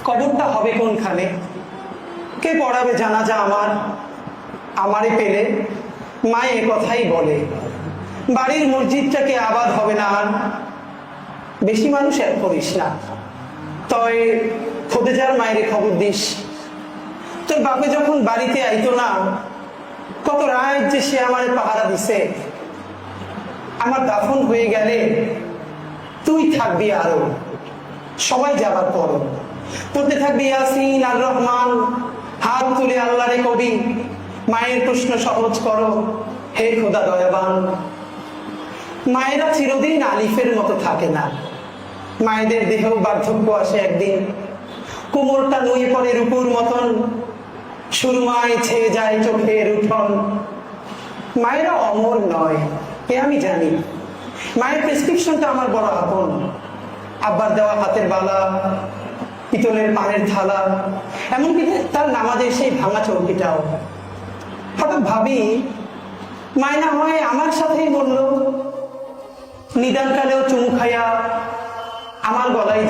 কবরটা হবে কোনখানে? কে পড়াবে জানাজা আমার? আমারে পেলে মা এ কথাই বলে, বাড়ির মসজিদটাকে আবাদ হবে না আর। বেশি মানুষ এক করিস না, তয় খোদেজার মায়ের খবর দিস। তোর বাপে যখন বাড়িতে আইতো না, কত রাত যে সে আমার পাহারা দিছে। আমার দাফন হয়ে গেলে তুই থাকবি আরো, সবাই যাবার পর পড়তে থাকবি ইয়াসিন আর রহমান, হাত তুলে আল্লাহরে কবি, মায়ের প্রশ্ন সহজ করো হে খোদা দয়াবান। মায়েরা চিরদিন আলিফের মতো থাকে না, মায়েদের দেহেও বার্ধক্য আসে একদিন। কোমরটা নুয়ে পড়ে রূপুর মতন, সুরমায় ছেয়ে যায় চোখের উঠন। মায়েরা অমর নয় এ আমি জানি, মায়ের প্রেসক্রিপশনটা আমার বড় আপন। আব্বার দেওয়া হাতের বালা, পিতলের পানের থালা, এমনকি তার নামাজের সেই ভাঙা চৌকিটাও। হঠাৎ ভাবি, মায় না হয় আমার সাথেই বলল, নিদানকালেও চুমু খাইয়া আমার গলায়